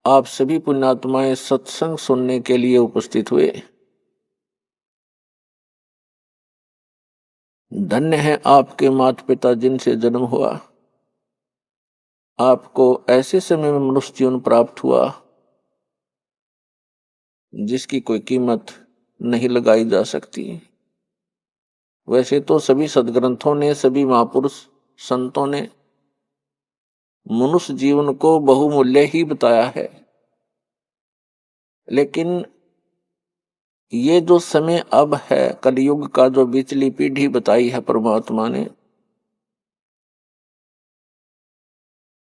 आप सभी पुण्यात्माएं सत्संग सुनने के लिए उपस्थित हुए। धन्य है आपके माता पिता जिनसे जन्म हुआ। आपको ऐसे समय में मनुष्य जीवन प्राप्त हुआ जिसकी कोई कीमत नहीं लगाई जा सकती। वैसे तो सभी सद्ग्रंथों ने, सभी महापुरुष संतों ने मनुष्य जीवन को बहुमूल्य ही बताया है, लेकिन ये जो समय अब है कलयुग का, जो बिचली पीढ़ी बताई है परमात्मा ने,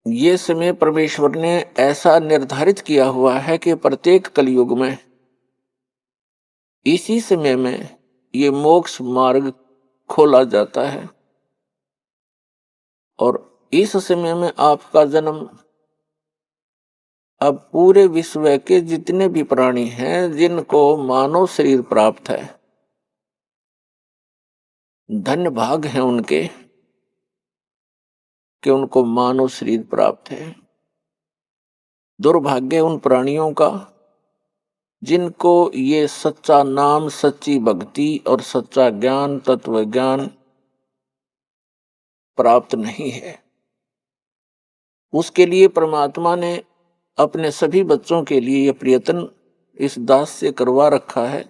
ये समय परमेश्वर ने ऐसा निर्धारित किया हुआ है कि प्रत्येक कलयुग में इसी समय में ये मोक्ष मार्ग खोला जाता है। और इस समय में आपका जन्म अब पूरे विश्व के जितने भी प्राणी हैं जिनको मानव शरीर प्राप्त है, धन्य भाग हैं उनके कि उनको मानव शरीर प्राप्त है। दुर्भाग्य उन प्राणियों का जिनको ये सच्चा नाम, सच्ची भक्ति और सच्चा ज्ञान, तत्व ज्ञान प्राप्त नहीं है। उसके लिए परमात्मा ने अपने सभी बच्चों के लिए यह प्रयत्न इस दास से करवा रखा है।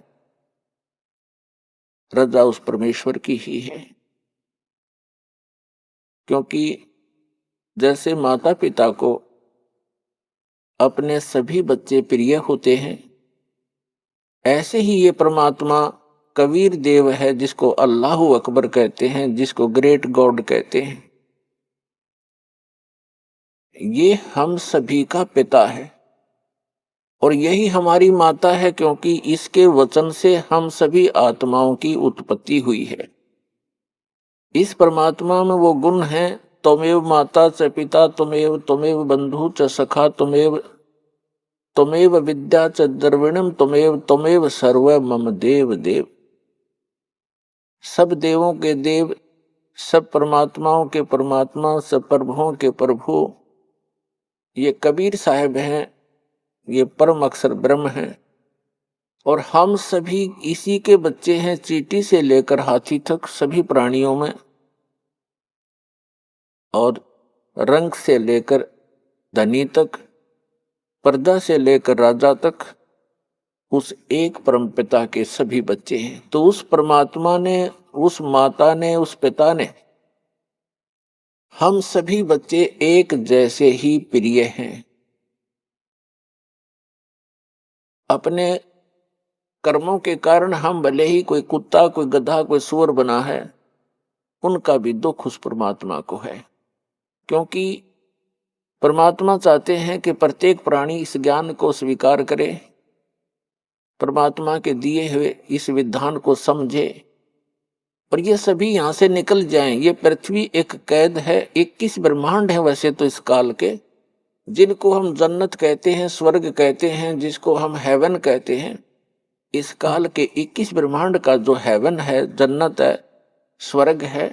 रजा उस परमेश्वर की ही है, क्योंकि जैसे माता पिता को अपने सभी बच्चे प्रिय होते हैं, ऐसे ही ये परमात्मा कबीर देव है जिसको अल्लाह अकबर कहते हैं, जिसको ग्रेट गॉड कहते हैं। ये हम सभी का पिता है और यही हमारी माता है, क्योंकि इसके वचन से हम सभी आत्माओं की उत्पत्ति हुई है। इस परमात्मा में वो गुण है, त्वमेव माता च पिता त्वमेव, त्वमेव बंधु च सखा त्वमेव, त्वमेव विद्या च द्रविणम त्वमेव, त्वमेव सर्व मम देव देव। सब देवों के देव, सब परमात्माओं के परमात्मा, सब प्रभुओं के प्रभु ये कबीर साहब हैं, ये परम अक्षर ब्रह्म हैं। और हम सभी इसी के बच्चे हैं, चींटी से लेकर हाथी तक सभी प्राणियों में, और रंग से लेकर धनी तक, प्रजा से लेकर राजा तक उस एक परम पिता के सभी बच्चे हैं। तो उस परमात्मा ने, उस माता ने, उस पिता ने हम सभी बच्चे एक जैसे ही प्रिय हैं। अपने कर्मों के कारण हम भले ही कोई कुत्ता, कोई गधा, कोई सूअर बना है, उनका भी दुख उस परमात्मा को है, क्योंकि परमात्मा चाहते हैं कि प्रत्येक प्राणी इस ज्ञान को स्वीकार करे, परमात्मा के दिए हुए इस विधान को समझे और ये सभी यहां से निकल जाएं। ये पृथ्वी एक कैद है, 21 ब्रह्मांड है वैसे तो इस काल के, जिनको हम जन्नत कहते हैं, स्वर्ग कहते हैं, जिसको हम हेवन कहते हैं। इस काल के 21 ब्रह्मांड का जो हेवन है, जन्नत है, स्वर्ग है,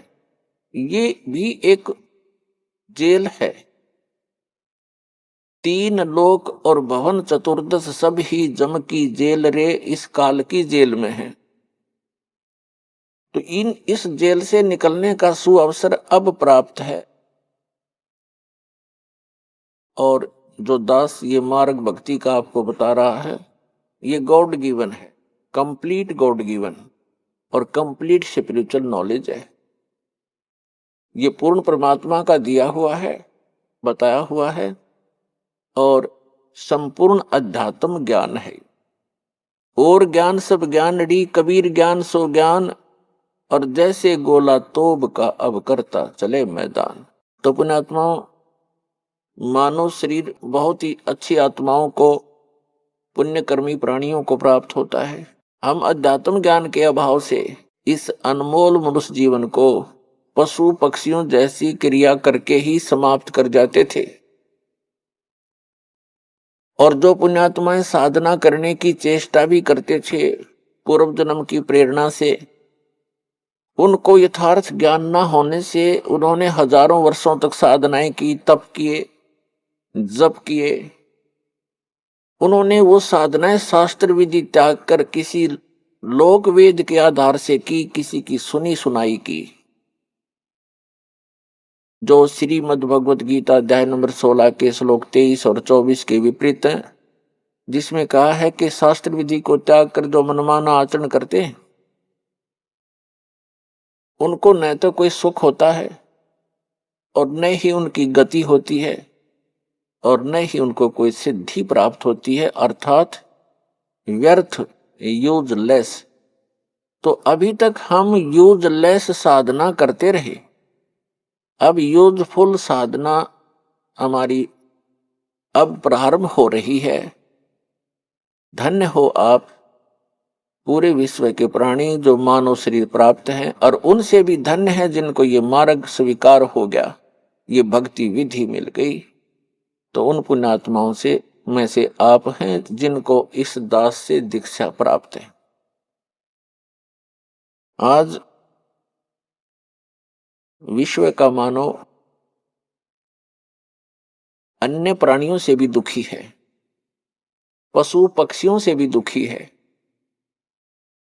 ये भी एक जेल है। 3 लोक और भवन चतुर्दश सब ही जम की जेल रे, इस काल की जेल में है। तो इस जेल से निकलने का सुअवसर अब प्राप्त है। और जो दास ये मार्ग भक्ति का आपको बता रहा है, ये गॉड गिवन है, कंप्लीट गॉड गिवन और कंप्लीट स्पिरिचुअल नॉलेज है। ये पूर्ण परमात्मा का दिया हुआ है, बताया हुआ है, और संपूर्ण अध्यात्म ज्ञान है। और ज्ञान सब ज्ञान डी, कबीर ज्ञान सो ज्ञान, और जैसे गोला तोब का अब करता चले मैदान। तो पुण्यात्माओं, मानव शरीर बहुत ही अच्छी आत्माओं को, पुण्यकर्मी प्राणियों को प्राप्त होता है। हम अध्यात्म ज्ञान के अभाव से इस अनमोल मनुष्य जीवन को पशु पक्षियों जैसी क्रिया करके ही समाप्त कर जाते थे। और जो पुण्यात्माएं साधना करने की चेष्टा भी करते थे पूर्व जन्म की प्रेरणा से, उनको यथार्थ ज्ञान न होने से उन्होंने हजारों वर्षों तक साधनाएं की, तप किए, जप किए, उन्होंने वो साधनाएं शास्त्र विधि त्याग कर किसी लोक वेद के आधार से की, किसी की सुनी सुनाई की, जो श्रीमद् भगवत गीता अध्याय नंबर 16 के श्लोक 23 और 24 के विपरीत है, जिसमें कहा है कि शास्त्र विधि को त्याग कर जो मनमाना आचरण करते हैं उनको न तो कोई सुख होता है और न ही उनकी गति होती है और न ही उनको कोई सिद्धि प्राप्त होती है, अर्थात व्यर्थ, यूजलेस। तो अभी तक हम यूजलेस साधना करते रहे, अब यूजफुल साधना हमारी अब प्रारंभ हो रही है। धन्य हो आप पूरे विश्व के प्राणी जो मानव शरीर प्राप्त हैं, और उनसे भी धन्य है जिनको ये मार्ग स्वीकार हो गया, ये भक्ति विधि मिल गई। तो उन पुण्यात्माओं से में से आप हैं जिनको इस दास से दीक्षा प्राप्त है। आज विश्व का मानव अन्य प्राणियों से भी दुखी है, पशु पक्षियों से भी दुखी है,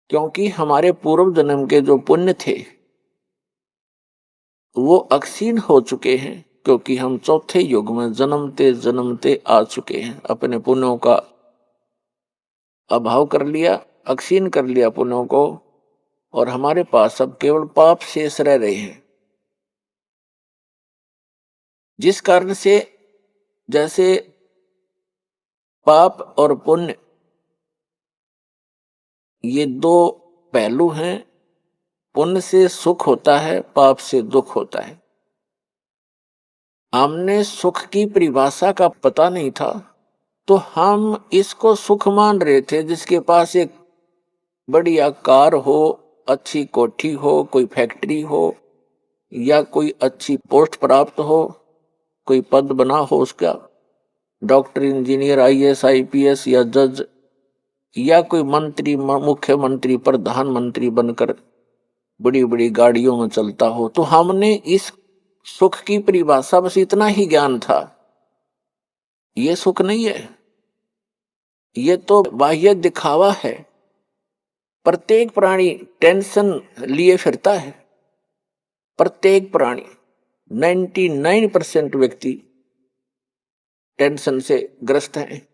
क्योंकि हमारे पूर्व जन्म के जो पुण्य थे वो अक्षीण हो चुके हैं, क्योंकि हम चौथे युग में जन्मते जन्मते आ चुके हैं। अपने पुण्यों का अभाव कर लिया, अक्षीण कर लिया पुण्यों को, और हमारे पास अब केवल पाप शेष रह रहे हैं, जिस कारण से जैसे पाप और पुण्य ये दो पहलू हैं, पुण्य से सुख होता है, पाप से दुख होता है। हमने सुख की परिभाषा का पता नहीं था, तो हम इसको सुख मान रहे थे। जिसके पास एक बढ़िया कार हो, अच्छी कोठी हो, कोई फैक्ट्री हो, या कोई अच्छी पोस्ट प्राप्त हो, कोई पद बना हो उसका, डॉक्टर, इंजीनियर, आईएएस, आईपीएस या जज, या कोई मंत्री, मुख्यमंत्री, प्रधानमंत्री बनकर बड़ी बड़ी गाड़ियों में चलता हो, तो हमने इस सुख की परिभाषा बस इतना ही ज्ञान था। ये सुख नहीं है, ये तो बाह्य दिखावा है। प्रत्येक प्राणी टेंशन लिए फिरता है, प्रत्येक प्राणी 99% व्यक्ति टेंशन से ग्रस्त हैं।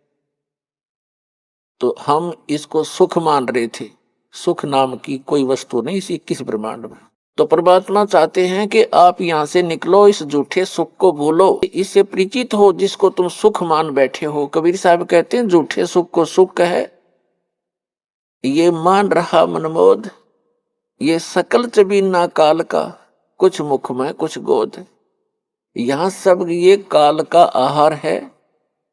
तो हम इसको सुख मान रहे थे। सुख नाम की कोई वस्तु नहीं इसी किस ब्रह्मांड में। तो परमात्मा चाहते हैं कि आप यहां से निकलो, इस झूठे सुख को भूलो, इससे परिचित हो जिसको तुम सुख मान बैठे हो। कबीर साहब कहते हैं झूठे सुख को सुख है, ये मान रहा मनमोद, ये सकल चबीना काल का, कुछ मुख में कुछ गोद। यहां सब ये काल का आहार है।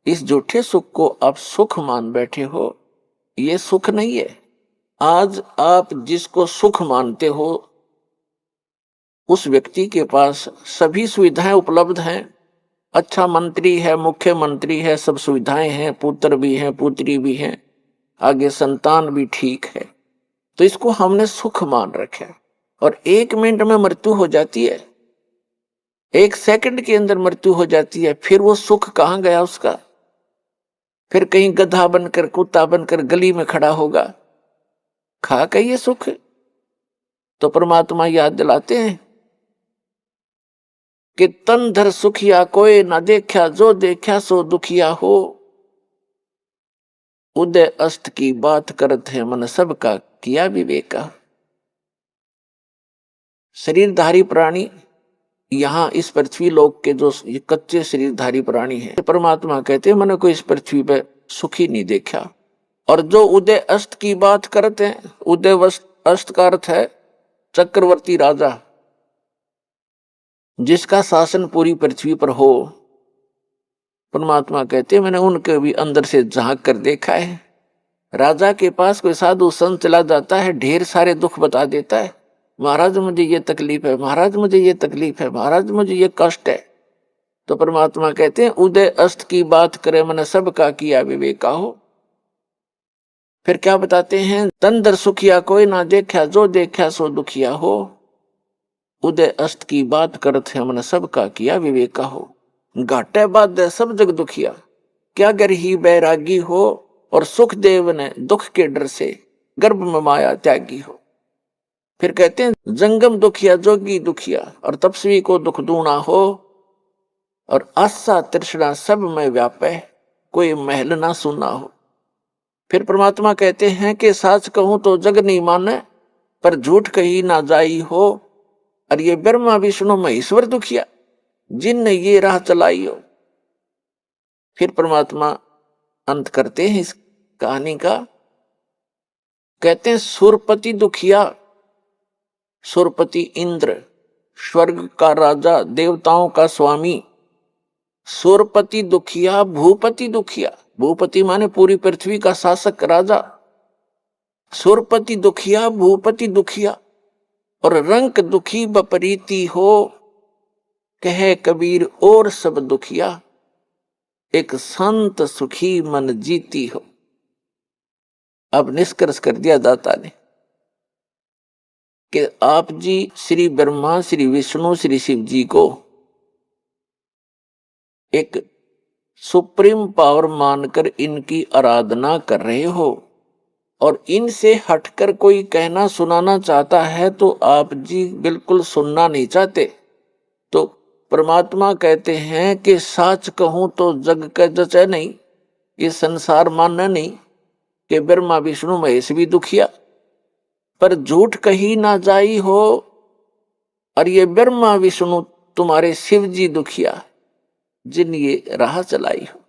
इस झूठे सुख को आप सुख मान बैठे हो, ये सुख नहीं है। आज आप जिसको सुख मानते हो उस व्यक्ति के पास सभी सुविधाएं उपलब्ध हैं। अच्छा मंत्री है, मुख्यमंत्री है, सब सुविधाएं हैं, पुत्र भी हैं, पुत्री भी हैं, आगे संतान भी ठीक है। तो इसको हमने सुख मान रखा है, और 1 मिनट में मृत्यु हो जाती है, 1 सेकंड के अंदर मृत्यु हो जाती है। फिर वो सुख कहां गया उसका? फिर कहीं गधा बनकर, कुत्ता बनकर गली में खड़ा होगा, खा के ये सुख। तो परमात्मा याद दिलाते हैं कि तन धर सुखिया कोई ना देखा, जो देखा सो दुखिया हो। उदय अस्त की बात करत है मन सबका किया विवेका। शरीरधारी प्राणी यहाँ इस पृथ्वी लोक के जो ये कच्चे शरीरधारी प्राणी हैं, परमात्मा कहते हैं मैंने कोई इस पृथ्वी पे सुखी नहीं देखा। और जो उदय अस्त की बात करते हैं, उदय अस्त का अर्थ है चक्रवर्ती राजा, जिसका शासन पूरी पृथ्वी पर हो। परमात्मा कहते हैं मैंने उनके भी अंदर से झांक कर देखा है। राजा के पास कोई साधु संत चला जाता है, ढेर सारे दुख बता देता है, महाराज मुझे ये तकलीफ है, महाराज मुझे ये तकलीफ है, महाराज मुझे ये कष्ट है। तो परमात्मा कहते हैं उदय अस्त की बात करे मैंने सबका किया विवेका हो। फिर क्या बताते हैं? तन दर सुखिया कोई ना देखा, जो देखा सो दुखिया हो। उदय अस्त की बात करत है मन सबका किया विवेका हो। घाटे बाद सब जग दुखिया, क्या गर ही बैरागी हो। और सुखदेव ने दुख के डर से गर्भ में माया त्यागी हो। फिर कहते हैं जंगम दुखिया जोगी दुखिया और तपस्वी को दुख दूना हो, और आशा तृष्णा सब में व्यापे कोई महल ना सुना हो। फिर परमात्मा कहते हैं कि साच कहूं तो जग नहीं माने पर झूठ कही ना जाई हो, और ये ब्रह्मा विष्णु महेश्वर दुखिया जिनने ये राह चलाई हो। फिर परमात्मा अंत करते हैं इस कहानी का, कहते हैं सुरपति दुखिया, सुरपति इंद्र स्वर्ग का राजा देवताओं का स्वामी, सुरपति दुखिया भूपति दुखिया, भूपति माने पूरी पृथ्वी का शासक राजा, सुरपति दुखिया भूपति दुखिया, और रंक दुखी बपरीती हो, कहे कबीर और सब दुखिया एक संत सुखी मन जीती हो। अब निष्कर्ष कर दिया दाता ने कि आप जी श्री ब्रह्मा श्री विष्णु श्री शिव जी को एक सुप्रीम पावर मानकर इनकी आराधना कर रहे हो, और इनसे हटकर कोई कहना सुनाना चाहता है तो आप जी बिल्कुल सुनना नहीं चाहते। तो परमात्मा कहते हैं कि साच कहूं तो जग का जचे नहीं, ये संसार मानना नहीं कि ब्रह्मा विष्णु महेश भी दुखिया, पर झूठ कही ना जाई हो, और ये ब्रह्मा विष्णु तुम्हारे शिव जी दुखिया जिन ये राह चलाई हो।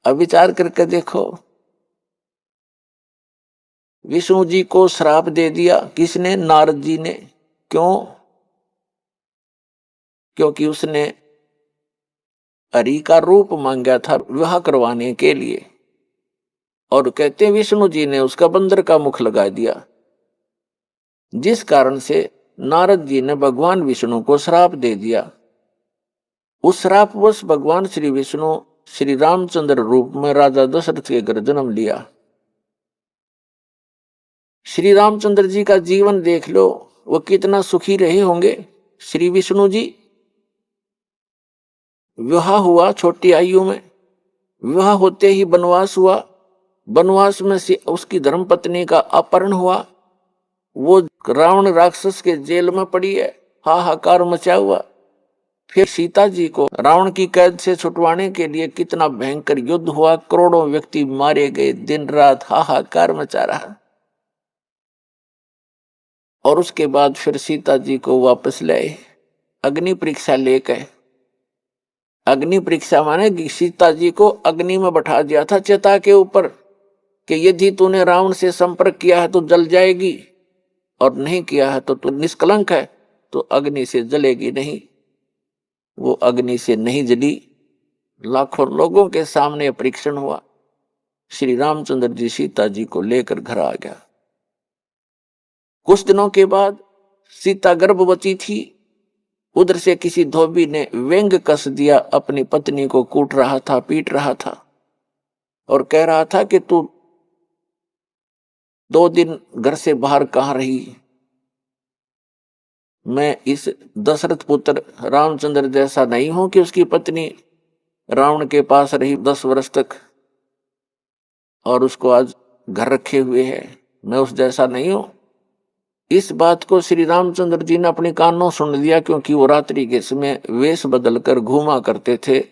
अब विचार करके देखो, विष्णु जी को श्राप दे दिया किसने? नारद जी ने। क्यों? क्योंकि उसने हरि का रूप मांगा था विवाह करवाने के लिए, और कहते हैं विष्णु जी ने उसका बंदर का मुख लगा दिया, जिस कारण से नारद जी ने भगवान विष्णु को श्राप दे दिया। उस श्रापवश भगवान श्री विष्णु श्री रामचंद्र रूप में राजा दशरथ के घर जन्म लिया। श्री रामचंद्र जी का जीवन देख लो, वो कितना सुखी रहे होंगे। श्री विष्णु जी विवाह हुआ छोटी आयु में, विवाह होते ही वनवास हुआ, वनवास में से उसकी धर्मपत्नी का अपहरण हुआ, वो रावण राक्षस के जेल में पड़ी है, हाहाकार मचा हुआ। फिर सीता जी को रावण की कैद से छुटवाने के लिए कितना भयंकर युद्ध हुआ, करोड़ों व्यक्ति मारे गए, दिन रात हाहाकार मचा रहा। और उसके बाद फिर सीता जी को वापस ले आए अग्नि परीक्षा लेकर। अग्नि परीक्षा माने कि सीता जी को अग्नि में बैठा दिया था चिता के ऊपर कि यदि तूने रावण से संपर्क किया है तो जल जाएगी, और नहीं किया है तो तू निष्कलंक है, तो अग्नि से जलेगी नहीं। वो अग्नि से नहीं जली। लाखों लोगों के सामने परीक्षण हुआ। श्री रामचंद्र जी सीता जी को लेकर घर आ गया। कुछ दिनों के बाद सीता गर्भवती थी, उधर से किसी धोबी ने व्यंग कस दिया, अपनी पत्नी को कूट रहा था, पीट रहा था, और कह रहा था कि तू 2 दिन घर से बाहर कहाँ रही? मैं इस दशरथ पुत्र रामचंद्र जैसा नहीं हूं कि उसकी पत्नी रावण के पास रही 10 वर्ष तक और उसको आज घर रखे हुए है। मैं उस जैसा नहीं हूं। इस बात को श्री रामचंद्र जी ने अपने कानों सुन लिया, क्योंकि वो रात्रि के समय वेश बदलकर घूमा करते थे।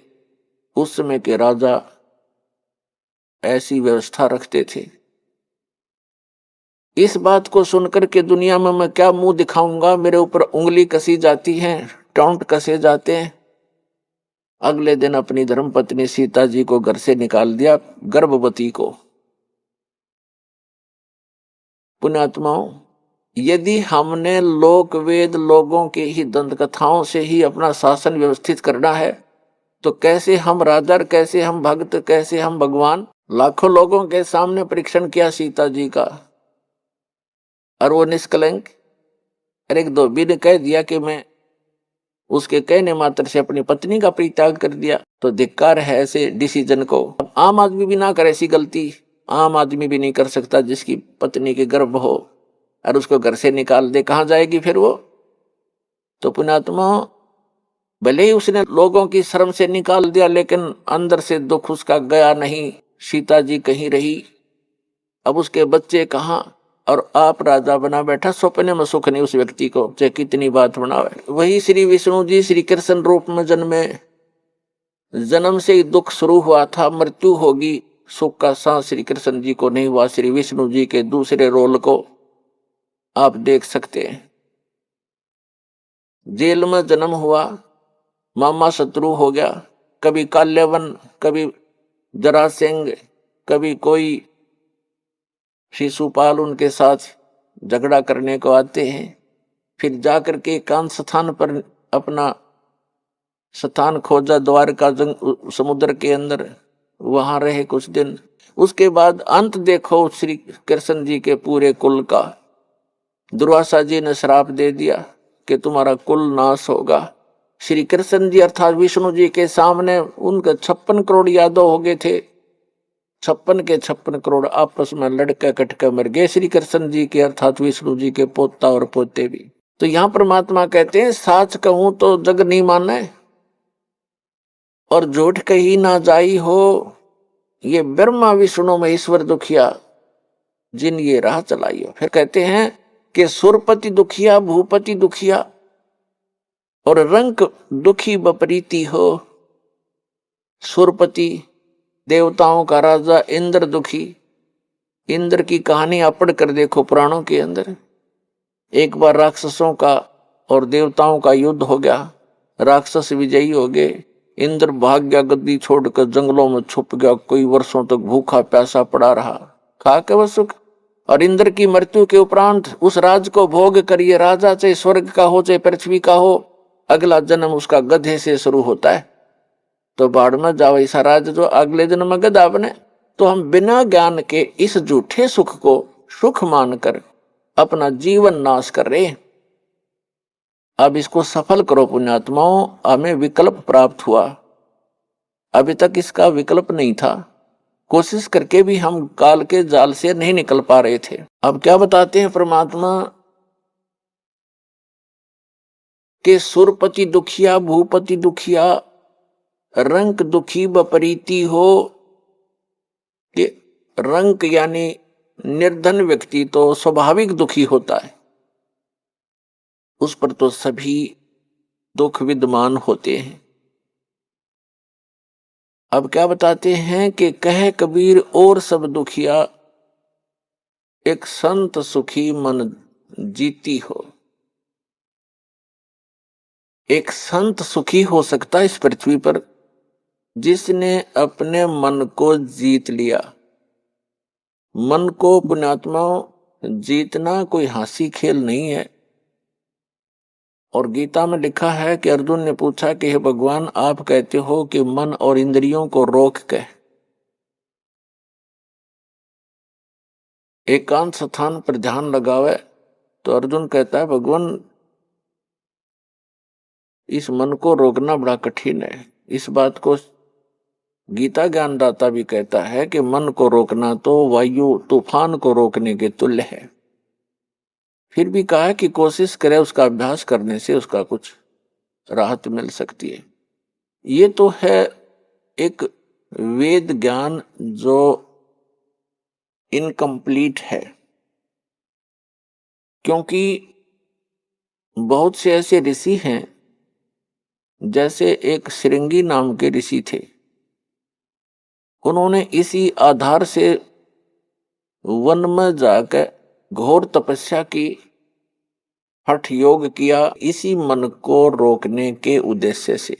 उस समय के राजा ऐसी व्यवस्था रखते थे। इस बात को सुनकर के दुनिया में मैं क्या मुंह दिखाऊंगा, मेरे ऊपर उंगली कसी जाती है, टोंट कसे जाते हैं। अगले दिन अपनी धर्मपत्नी सीता जी को घर से निकाल दिया, गर्भवती को। पुण्यात्माओं, यदि हमने लोक वेद लोगों के ही दंत कथाओं से ही अपना शासन व्यवस्थित करना है, तो कैसे हम राजा, कैसे हम भक्त, कैसे हम भगवान? लाखों लोगों के सामने परीक्षण किया सीता जी का, और वो निष्कलंक। और एक धोबी ने कह दिया कि मैं उसके कहने मात्र से अपनी पत्नी का परित्याग कर दिया, तो धिक्कार है ऐसे डिसीजन को। अब आम आदमी भी ना करे ऐसी गलती, आम आदमी भी नहीं कर सकता। जिसकी पत्नी के गर्भ हो और उसको घर से निकाल दे, कहाँ जाएगी फिर वो? तो पुण्यात्मा, भले ही उसने लोगों की शर्म से निकाल दिया, लेकिन अंदर से दुख उसका गया नहीं। सीता जी कहीं रही, अब उसके बच्चे कहाँ, और आप राजा बना बैठा, सपने में सुख नहीं उस व्यक्ति को, चाहे कितनी बात बनावे। वही श्री विष्णु जी श्री कृष्ण रूप में जन्मे, जन्म से ही दुख शुरू हुआ था, मृत्यु होगी, सुख का सांस श्री कृष्ण जी को नहीं हुआ। श्री विष्णु जी के दूसरे रोल को आप देख सकते हैं। जेल में जन्म हुआ, मामा शत्रु हो गया, कभी काल्यवन, कभी जरासेंग, कभी कोई शिशुपाल उनके साथ झगड़ा करने को आते हैं। फिर जाकर के एकांत स्थान पर अपना स्थान खोजा, द्वारका समुद्र के अंदर, वहां रहे कुछ दिन। उसके बाद अंत देखो श्री कृष्ण जी के पूरे कुल का। दुर्वासा जी ने श्राप दे दिया कि तुम्हारा कुल नाश होगा। श्री कृष्ण जी अर्थात विष्णु जी के सामने उनके 56 करोड़ यादव हो गए थे, 56 के 56 करोड़ आपस में लड़के कटके मर गए, श्री कृष्ण जी के अर्थात विष्णु जी के पोता और पोते भी। तो यहां परमात्मा कहते हैं, साच कहूं तो जग नहीं माने और झूठ कही ना जाई हो, ये ब्रह्मा विष्णु महेश्वर दुखिया जिन ये राह चलाई हो। फिर कहते हैं कि सुरपति दुखिया, भूपति दुखिया और रंक दुखी बपरीती हो। सुरपति देवताओं का राजा इंद्र दुखी। इंद्र की कहानी आप पढ़ कर देखो पुराणों के अंदर। एक बार राक्षसों का और देवताओं का युद्ध हो गया, राक्षस विजयी हो गए, इंद्र भाग गया, गद्दी छोड़कर जंगलों में छुप गया, कोई वर्षों तक भूखा प्यासा पड़ा रहा, खा के वह सुख। और इंद्र की मृत्यु के उपरांत उस राज को भोग करिए, राजा चाहे स्वर्ग का हो चाहे पृथ्वी का हो, अगला जन्म उसका गधे से शुरू होता है। तो बाढ़ में जाओ ऐसा राज जो अगले जन्म में गधा बने। तो हम बिना ज्ञान के इस झूठे सुख को सुख मानकर अपना जीवन नाश कर रहे हैं। अब इसको सफल करो पुण्यात्माओं। हमें विकल्प प्राप्त हुआ, अभी तक इसका विकल्प नहीं था, कोशिश करके भी हम काल के जाल से नहीं निकल पा रहे थे। अब क्या बताते हैं परमात्मा के सुरपति दुखिया, भूपति दुखिया, रंक दुखी बपरीती हो। कि रंक यानी निर्धन व्यक्ति तो स्वाभाविक दुखी होता है, उस पर तो सभी दुख विद्यमान होते हैं। अब क्या बताते हैं कि कहे कबीर और सब दुखिया, एक संत सुखी मन जीती हो। एक संत सुखी हो सकता है इस पृथ्वी पर जिसने अपने मन को जीत लिया। मन को पुण्यात्माओं जीतना कोई हंसी खेल नहीं है। और गीता में लिखा है कि अर्जुन ने पूछा कि हे भगवान, आप कहते हो कि मन और इंद्रियों को रोक के एकांत स्थान पर ध्यान लगावे। तो अर्जुन कहता है भगवान, इस मन को रोकना बड़ा कठिन है। इस बात को गीता ज्ञानदाता भी कहता है कि मन को रोकना तो वायु तूफान को रोकने के तुल्य है। फिर भी कहा है कि कोशिश करे, उसका अभ्यास करने से उसका कुछ राहत मिल सकती है। ये तो है एक वेद ज्ञान जो इनकम्प्लीट है, क्योंकि बहुत से ऐसे ऋषि हैं, जैसे एक श्रृंगी नाम के ऋषि थे, उन्होंने इसी आधार से वन में जाकर घोर तपस्या की, हठ योग किया, इसी मन को रोकने के उद्देश्य से।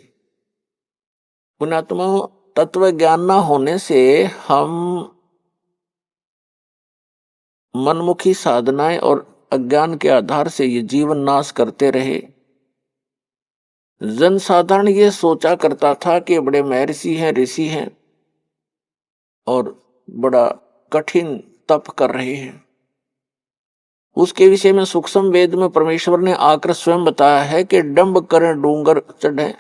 पुण्यात्मा, तत्व ज्ञान न होने से हम मनमुखी साधनाएं और अज्ञान के आधार से ये जीवन नाश करते रहे। जनसाधारण ये सोचा करता था कि बड़े महर्षि हैं, ऋषि हैं और बड़ा कठिन तप कर रहे हैं। उसके विषय में सूक्ष्म वेद में परमेश्वर ने आकर स्वयं बताया है कि डंब करें डूंगर चढ़े,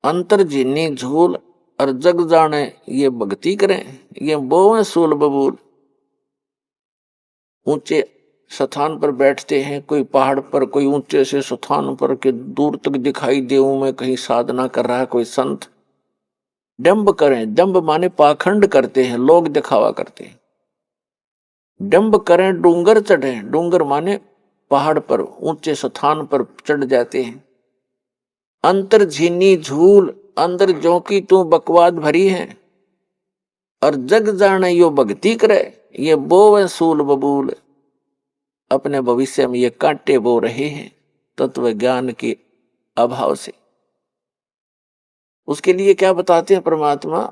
अंतर जीनी झूल और जग जाने ये भक्ति करें, ये बोवें सूल बबूल। ऊंचे स्थान पर बैठते हैं, कोई पहाड़ पर, कोई ऊंचे से स्थान पर के दूर तक दिखाई दे मैं कहीं साधना कर रहा है कोई संत। डंब करें, डंब माने पाखंड करते हैं, लोग दिखावा करते हैं। डंब करें डूंगर चढ़े, डूंगर माने पहाड़ पर ऊंचे स्थान पर चढ़ जाते हैं। अंतर झीनी झूल, अंदर जो की तू बकवाद भरी है। और जग जाने यो भक्ति करे, ये बोवे सूल बबूल। अपने भविष्य में ये कांटे बो रहे हैं तत्व ज्ञान के अभाव से। उसके लिए क्या बताते हैं परमात्मा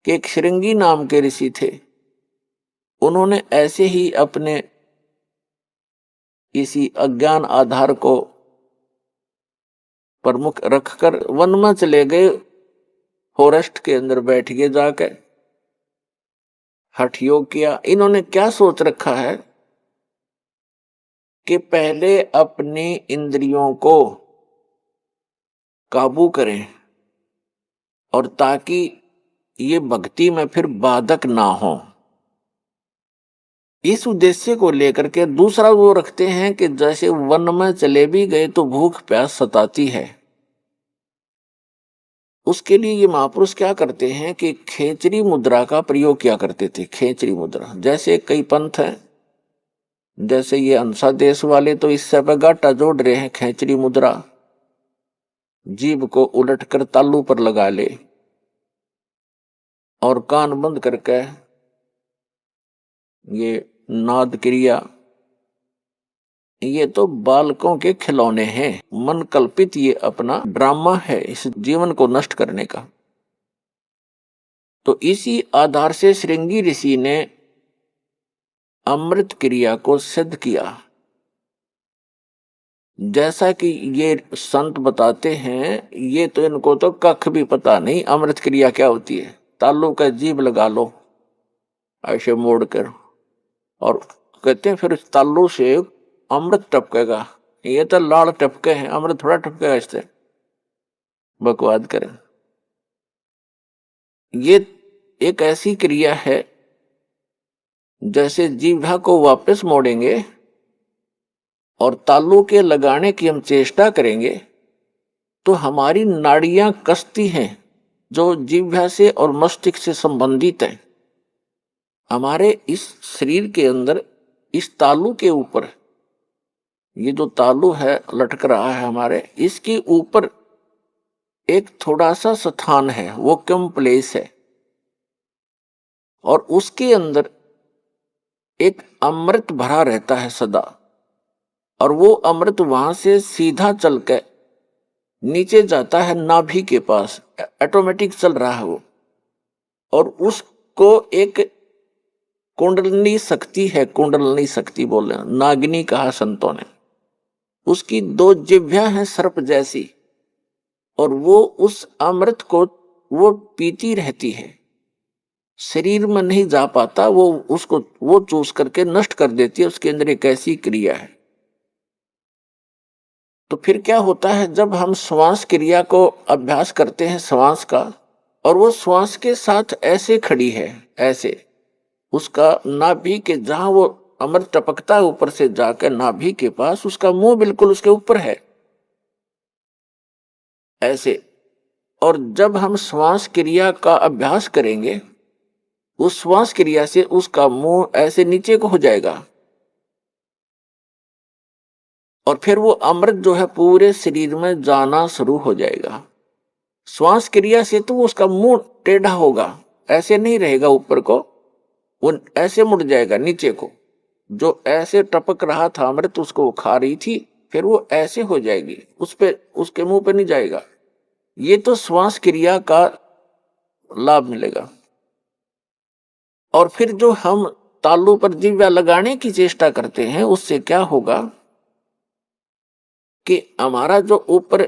कि एक श्रृंगी नाम के ऋषि थे, उन्होंने ऐसे ही अपने इसी अज्ञान आधार को प्रमुख रखकर वन में चले गए, फॉरेस्ट के अंदर बैठ गए जाकर हठ योग किया। इन्होंने क्या सोच रखा है कि पहले अपनी इंद्रियों को काबू करें और ताकि ये भक्ति में फिर बाधक ना हो। इस उद्देश्य को लेकर के दूसरा वो रखते हैं कि जैसे वन में चले भी गए तो भूख प्यास सताती है। उसके लिए ये महापुरुष क्या करते हैं कि खेचरी मुद्रा का प्रयोग किया करते थे। खेचरी मुद्रा, जैसे कई पंथ हैं, जैसे ये अंसा देश वाले तो इससे पे गाटा जोड़ रहे हैं। खेचरी मुद्रा, जीभ को उलट कर तालू पर लगा ले और कान बंद करके ये नाद क्रिया, ये तो बालकों के खिलौने हैं, मन कल्पित ये अपना ड्रामा है इस जीवन को नष्ट करने का। तो इसी आधार से श्रृंगी ऋषि ने अमृत क्रिया को सिद्ध किया। जैसा कि ये संत बताते हैं, ये तो इनको तो कख भी पता नहीं अमृत क्रिया क्या होती है। तालू का जीभ लगा लो ऐसे मोड़ कर, और कहते हैं फिर उस तालू से अमृत टपकेगा। ये तो लाड़ टपके हैं, अमृत थोड़ा टपकेगा इससे। बकवाद करें। ये एक ऐसी क्रिया है जैसे जीभा को वापस मोड़ेंगे और तालू के लगाने की हम चेष्टा करेंगे तो हमारी नाड़ियां कसती हैं जो जीभा से और मस्तिष्क से संबंधित है। हमारे इस शरीर के अंदर इस तालू के ऊपर, ये जो तालू है लटक रहा है हमारे, इसके ऊपर एक थोड़ा सा स्थान है, वो कम प्लेस है, और उसके अंदर एक अमृत भरा रहता है सदा। और वो अमृत वहां से सीधा चल के नीचे जाता है नाभि के पास, ऑटोमेटिक चल रहा है वो। और उसको एक कुंडलनी शक्ति है, कुंडलनी शक्ति बोल रहे हैं, नागिनी कहा संतों ने। उसकी दो जिह्वा हैं सर्प जैसी, और वो उस अमृत को वो पीती रहती है, शरीर में नहीं जा पाता, वो उसको वो चूस करके नष्ट कर देती है। उसके अंदर एक ऐसी क्रिया है। तो फिर क्या होता है, जब हम श्वास क्रिया को अभ्यास करते हैं श्वास का, और वो श्वास के साथ ऐसे खड़ी है, ऐसे उसका नाभि के जहां वो अमृत टपकता है ऊपर से जाकर नाभि के पास, उसका मुंह बिल्कुल उसके ऊपर है ऐसे। और जब हम श्वास क्रिया का अभ्यास करेंगे, उस श्वास क्रिया से उसका मुंह ऐसे नीचे को हो जाएगा, और फिर वो अमृत जो है पूरे शरीर में जाना शुरू हो जाएगा। श्वास क्रिया से तो उसका मुंह टेढ़ा होगा, ऐसे नहीं रहेगा ऊपर को, वो ऐसे मुड़ जाएगा नीचे को। जो ऐसे टपक रहा था अमृत, उसको वो खा रही थी, फिर वो ऐसे हो जाएगी, उस पे उसके मुंह पे नहीं जाएगा। ये तो श्वास क्रिया का लाभ मिलेगा। और फिर जो हम तालू पर जिह्वा लगाने की चेष्टा करते हैं, उससे क्या होगा कि हमारा जो ऊपर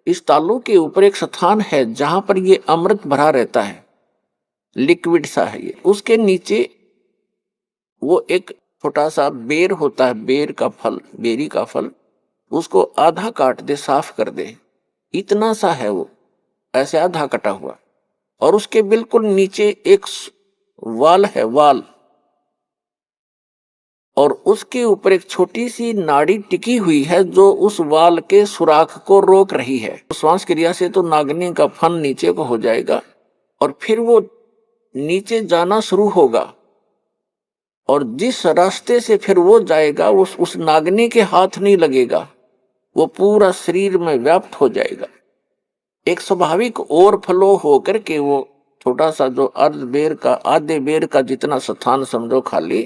इस तालू के ऊपर एक स्थान है जहां पर ये अमृत भरा रहता है, लिक्विड सा है ये, उसके नीचे वो एक छोटा सा बेर होता है, बेर का फल, बेरी का फल, उसको आधा काट दे, साफ कर दे, इतना सा है वो, ऐसे आधा कटा हुआ। और उसके बिल्कुल नीचे एक वाल है, वाल, और उसके ऊपर एक छोटी सी नाड़ी टिकी हुई है जो उस वाल के सुराख को रोक रही है। श्वास क्रिया से तो नागिनी का फन नीचे को हो जाएगा, और फिर वो नीचे जाना शुरू होगा, और जिस रास्ते से फिर वो जाएगा उस नागनी के हाथ नहीं लगेगा, वो पूरा शरीर में व्याप्त हो जाएगा। एक स्वाभाविक ओवरफ्लो होकर के वो छोटा सा जो अर्ध बेर का आधे बेर का जितना स्थान समझो खाली,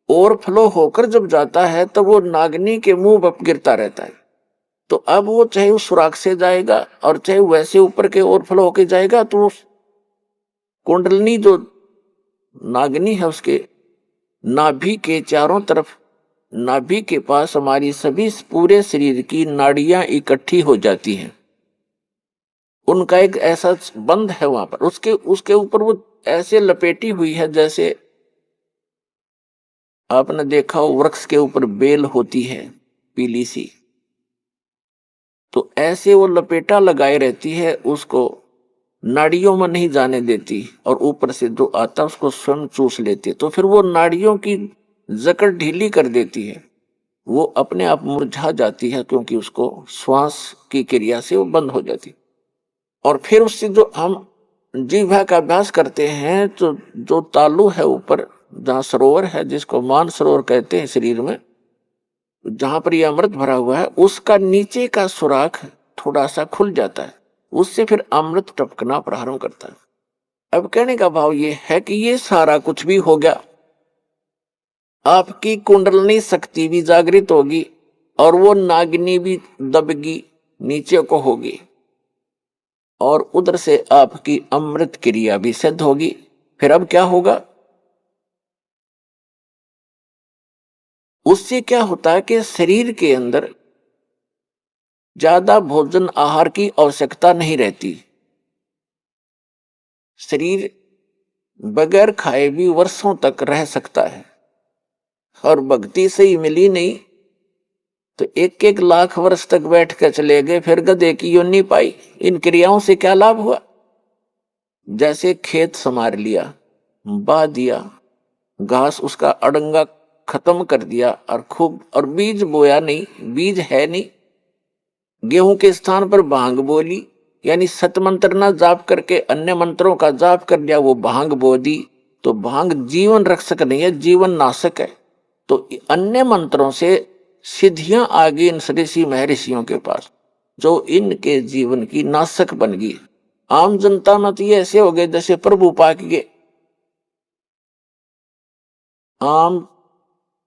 ओवरफ्लो होकर जब जाता है तो वो नागनी के मुंह पर गिरता रहता है। तो अब वो चाहे उस सुराख से जाएगा और चाहे वैसे ऊपर के ओवरफ्लो होके जाएगा, तो उस कुंडलनी जो नागनी है उसके नाभि के चारों तरफ, नाभि के पास हमारी सभी पूरे शरीर की नाड़ियां इकट्ठी हो जाती हैं। उनका एक ऐसा बंध है वहां पर, उसके उसके ऊपर वो ऐसे लपेटी हुई है जैसे आपने देखा हो वृक्ष के ऊपर बेल होती है पीली सी, तो ऐसे वो लपेटा लगाए रहती है, उसको नाड़ियों में नहीं जाने देती, और ऊपर से जो आता उसको स्वयं चूस लेती है। तो फिर वो नाड़ियों की जकड़ ढीली कर देती है, वो अपने आप मुरझा जाती है, क्योंकि उसको श्वास की क्रिया से वो बंद हो जाती है। और फिर उससे जो हम जिह्वा का अभ्यास करते हैं, तो जो तालु है ऊपर जहाँ सरोवर है, जिसको मान सरोवर कहते हैं शरीर में, जहां पर यह अमृत भरा हुआ है, उसका नीचे का सुराख थोड़ा सा खुल जाता है, उससे फिर अमृत टपकना प्रारंभ करता है। अब कहने का भाव ये है कि ये सारा कुछ भी हो गया, आपकी कुंडलनी शक्ति भी जागृत होगी और वो नागिनी भी दबगी नीचे को होगी, और उधर से आपकी अमृत क्रिया भी सिद्ध होगी। फिर अब क्या होगा, उससे क्या होता है कि शरीर के अंदर ज्यादा भोजन आहार की आवश्यकता नहीं रहती। शरीर बगैर खाए भी वर्षों तक रह सकता है, और भक्ति से ही मिली नहीं तो 1-1 लाख वर्ष तक बैठ कर चले गए, फिर गधे की योनि पाई। इन क्रियाओं से क्या लाभ हुआ, जैसे खेत संवार लिया, बा दिया, घास उसका अड़ंगा खत्म कर दिया, और खूब, और बीज बोया नहीं, बीज है नहीं, गेहूं के स्थान पर भांग बोली, यानी सत मंत्र ना जाप करके अन्य मंत्रों का जाप कर लिया, वो भांग बो दी। तो भांग जीवन रक्षक नहीं है, जीवन नाशक है। तो अन्य मंत्रों से सिद्धियां आ गई इन ऋषि महर्षियों के पास, जो इनके जीवन की नाशक बन गई। आम जनता में तो ये ऐसे हो गए जैसे प्रभु पाक के, आम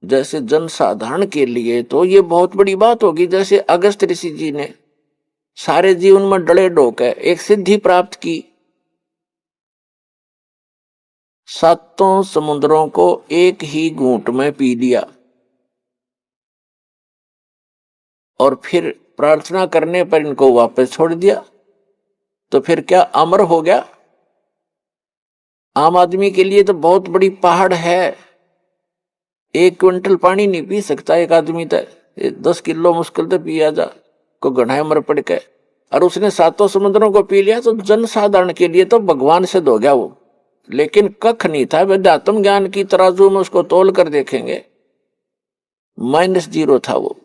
जैसे जनसाधारण के लिए तो ये बहुत बड़ी बात होगी। जैसे अगस्त ऋषि जी ने सारे जीवन में डले डोके एक सिद्धि प्राप्त की, 7 समुद्रों को एक ही घूंट में पी लिया, और फिर प्रार्थना करने पर इनको वापस छोड़ दिया। तो फिर क्या अमर हो गया। आम आदमी के लिए तो बहुत बड़ी पहाड़ है, 1 क्विंटल पानी नहीं पी सकता एक आदमी, तो 10 किलो मुश्किल से पिया जा को घना मर पड़ के, और उसने 7 समुद्रों को पी लिया। तो जनसाधारण के लिए तो भगवान सिद्ध हो गया वो, लेकिन कख नहीं था। वेदात्म ज्ञान की तराजू में उसको तोल कर देखेंगे, -0 था वो।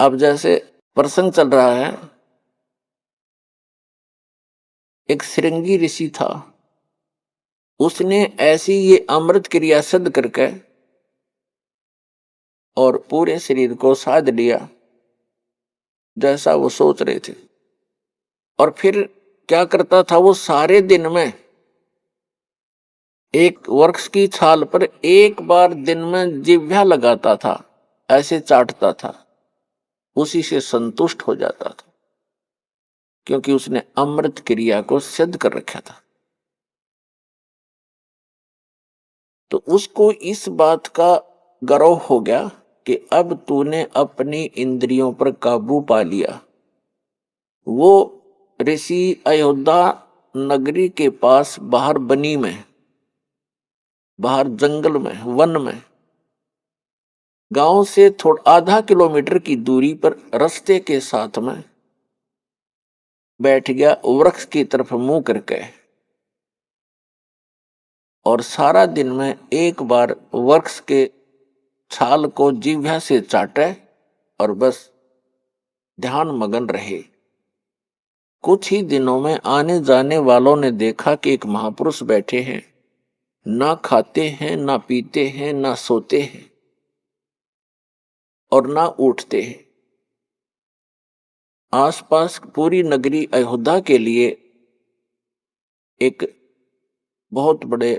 अब जैसे प्रसंग चल रहा है, एक श्रृंगी ऋषि था, उसने ऐसी ये अमृत क्रिया सिद्ध करके और पूरे शरीर को साध लिया जैसा वो सोच रहे थे। और फिर क्या करता था, वो सारे दिन में एक वृक्ष की छाल पर एक बार दिन में जिह्वा लगाता था, ऐसे चाटता था, उसी से संतुष्ट हो जाता था, क्योंकि उसने अमृत क्रिया को सिद्ध कर रखा था। तो उसको इस बात का गर्व हो गया कि अब तूने अपनी इंद्रियों पर काबू पा लिया। वो ऋषि अयोध्या नगरी के पास बाहर बनी में, बाहर जंगल में, वन में, गांव से थोड़ा आधा किलोमीटर की दूरी पर रास्ते के साथ में बैठ गया, वृक्ष की तरफ मुंह करके, और सारा दिन में एक बार वृक्ष के छाल को जिह्वा से चाटे और बस ध्यान मगन रहे। कुछ ही दिनों में आने जाने वालों ने देखा कि एक महापुरुष बैठे हैं, ना खाते हैं, ना पीते हैं, ना सोते हैं और ना उठते हैं। आसपास पूरी नगरी अयोध्या के लिए एक बहुत बड़े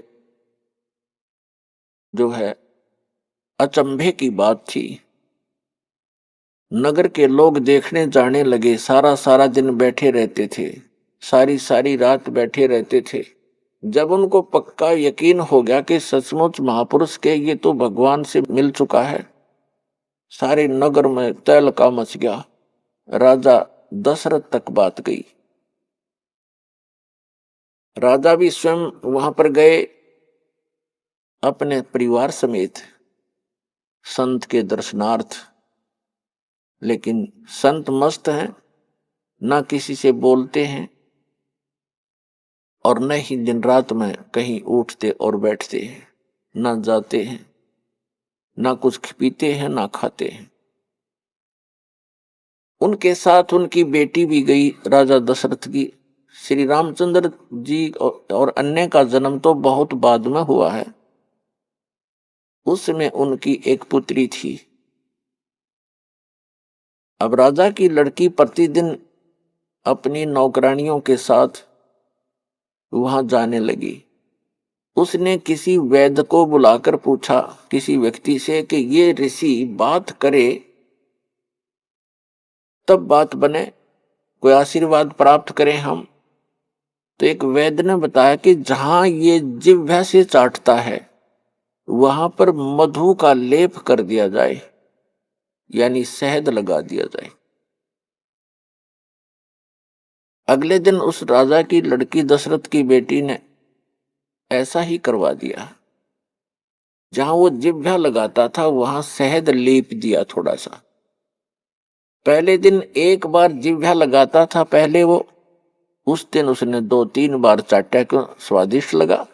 जो है अचंभे की बात थी। नगर के लोग देखने जाने लगे, सारा सारा दिन बैठे रहते थे, सारी सारी रात बैठे रहते थे। जब उनको पक्का यकीन हो गया कि सचमुच महापुरुष के ये तो भगवान से मिल चुका है, सारे नगर में तहलका मच गया। राजा दशरथ तक बात गई। राजा भी स्वयं वहां पर गए अपने परिवार समेत संत के दर्शनार्थ। लेकिन संत मस्त हैं, ना किसी से बोलते हैं और न ही दिन रात में कहीं उठते और बैठते हैं, ना जाते हैं, ना कुछ पीते हैं, ना खाते हैं। उनके साथ उनकी बेटी भी गई राजा दशरथ की। श्री रामचंद्र जी और अन्य का जन्म तो बहुत बाद में हुआ है। उसमें उनकी एक पुत्री थी। अब राजा की लड़की प्रतिदिन अपनी नौकरानियों के साथ वहां जाने लगी। उसने किसी वैद्य को बुलाकर पूछा किसी व्यक्ति से कि ये ऋषि बात करे तब बात बने, कोई आशीर्वाद प्राप्त करें हम। तो एक वैद्य ने बताया कि जहां ये जिह्वा से चाटता है वहां पर मधु का लेप कर दिया जाए, यानी शहद लगा दिया जाए। अगले दिन उस राजा की लड़की दशरथ की बेटी ने ऐसा ही करवा दिया। जहां वो जिह्वा लगाता था वहां शहद लेप दिया थोड़ा सा। पहले दिन एक बार जिह्वा लगाता था, पहले वो उस दिन उसने 2-3 बार चाटा, क्यों स्वादिष्ट लगा।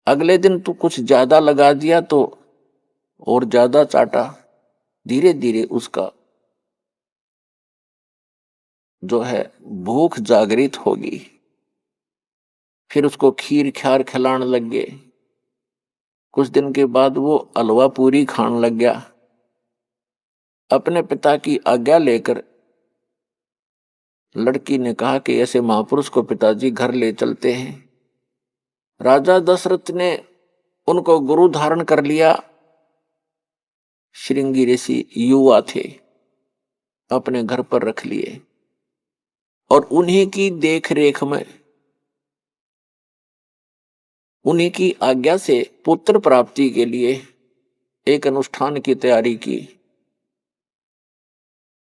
अगले दिन तो कुछ ज्यादा लगा दिया तो और ज्यादा चाटा। धीरे धीरे उसका जो है भूख जागृत होगी। फिर उसको खीर ख्यार खिलाने लग गए। कुछ दिन के बाद वो हलवा पूरी खाने लग गया। अपने पिता की आज्ञा लेकर लड़की ने कहा कि ऐसे महापुरुष को पिताजी घर ले चलते हैं। राजा दशरथ ने उनको गुरु धारण कर लिया। श्रृंगी ऋषि युवा थे, अपने घर पर रख लिए और उन्हीं की देख रेख में, उन्हीं की आज्ञा से पुत्र प्राप्ति के लिए एक अनुष्ठान की तैयारी की।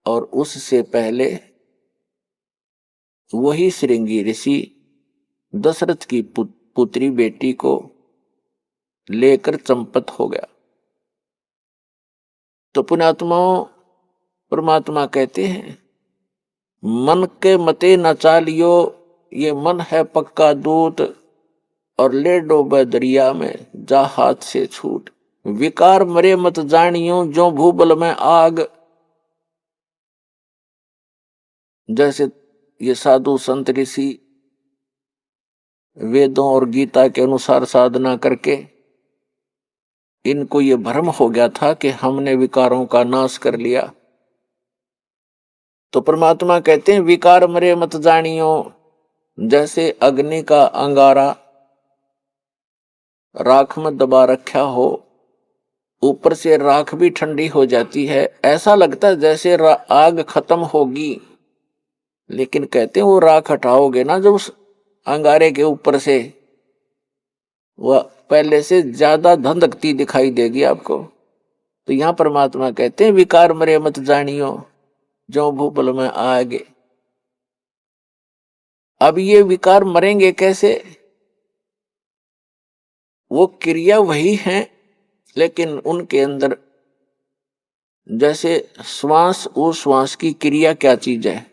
और उससे पहले वही श्रृंगी ऋषि दशरथ की पुत्री बेटी को लेकर चंपत हो गया। तो पुण्यात्माओं, परमात्मा कहते हैं मन के मते न चालियो, ये मन है पक्का दूत, और ले डोबे दरिया में जा हाथ से छूट। विकार मरे मत जानियो, जो भूबल में आग। जैसे ये साधु संत ऋषि वेदों और गीता के अनुसार साधना करके इनको ये भ्रम हो गया था कि हमने विकारों का नाश कर लिया। तो परमात्मा कहते हैं विकार मरे मत जानियो। जैसे अग्नि का अंगारा राख में दबा रखा हो, ऊपर से राख भी ठंडी हो जाती है, ऐसा लगता है जैसे आग खत्म होगी। लेकिन कहते हैं वो राख हटाओगे ना जब उस अंगारे के ऊपर से, वह पहले से ज्यादा धंधकती दिखाई देगी आपको। तो यहां परमात्मा कहते हैं विकार मरे मत जानियो, जो भूपल में आगे। अब ये विकार मरेंगे कैसे? वो क्रिया वही है, लेकिन उनके अंदर जैसे श्वास उश्वास की क्रिया क्या चीज है,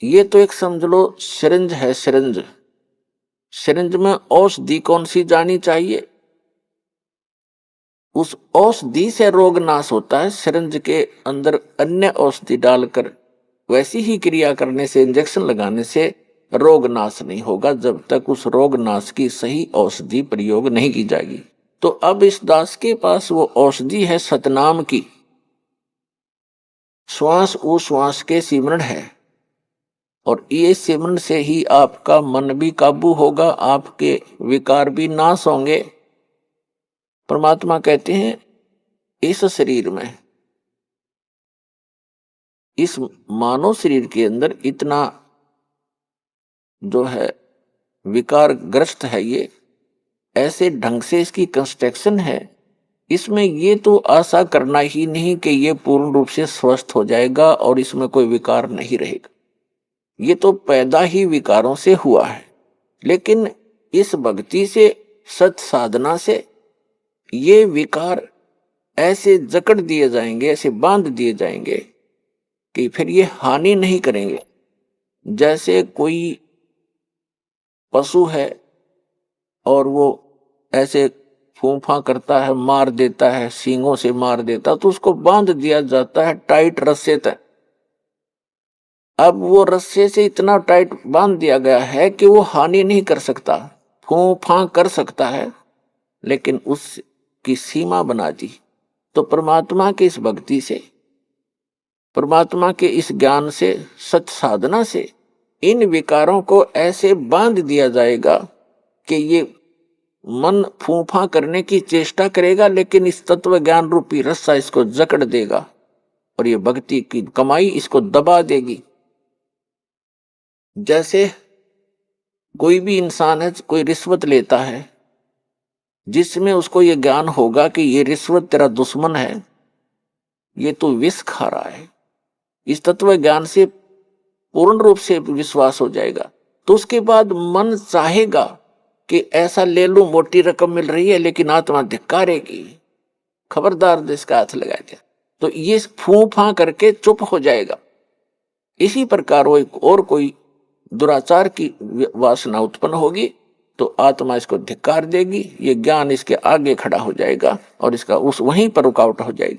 ये तो एक समझ लो सिरिंज है। सिरिंज, सिरिंज में औषधि कौन सी जानी चाहिए? उस औषधि से रोग नाश होता है। सिरंज के अंदर अन्य औषधि डालकर वैसी ही क्रिया करने से, इंजेक्शन लगाने से रोग नाश नहीं होगा जब तक उस रोग नाश की सही औषधि प्रयोग नहीं की जाएगी। तो अब इस दास के पास वो औषधि है सतनाम की, श्वास उश्वास के सिमरण है, और ये सिमरण से ही आपका मन भी काबू होगा, आपके विकार भी नाश होंगे। परमात्मा कहते हैं इस शरीर में, इस मानव शरीर के अंदर इतना जो है विकार ग्रस्त है, ये ऐसे ढंग से इसकी कंस्ट्रक्शन है, इसमें ये तो आशा करना ही नहीं कि ये पूर्ण रूप से स्वस्थ हो जाएगा और इसमें कोई विकार नहीं रहेगा। ये तो पैदा ही विकारों से हुआ है। लेकिन इस भक्ति से, सत साधना से ये विकार ऐसे जकड़ दिए जाएंगे, ऐसे बांध दिए जाएंगे कि फिर ये हानि नहीं करेंगे। जैसे कोई पशु है और वो ऐसे फूंफा करता है, मार देता है, सींगों से मार देता, तो उसको बांध दिया जाता है टाइट रस्से तक। अब वो रस्से से इतना टाइट बांध दिया गया है कि वो हानि नहीं कर सकता, फूंफा कर सकता है, लेकिन उसकी सीमा बना दी। तो परमात्मा की इस भक्ति से, परमात्मा के इस ज्ञान से, सत साधना से इन विकारों को ऐसे बांध दिया जाएगा कि ये मन फूंफा करने की चेष्टा करेगा, लेकिन इस तत्व ज्ञान रूपी रस्सा इसको जकड़ देगा और ये भक्ति की कमाई इसको दबा देगी। जैसे कोई भी इंसान है, कोई रिश्वत लेता है, जिसमें उसको ये ज्ञान होगा कि ये रिश्वत तेरा दुश्मन है, ये तो विष खा रहा है, इस तत्व ज्ञान से पूर्ण रूप से विश्वास हो जाएगा, तो उसके बाद मन चाहेगा कि ऐसा ले लूं, मोटी रकम मिल रही है, लेकिन आत्मा धिक्कारेगी, खबरदार इसका हाथ लगा दिया, तो ये फूंफा करके चुप हो जाएगा। इसी प्रकार वो और कोई दुराचार की वासना उत्पन्न होगी तो आत्मा इसको धिक्कार देगी, ये ज्ञान इसके आगे खड़ा हो जाएगा और इसका उस वहीं पर रुकावट हो जाएगी।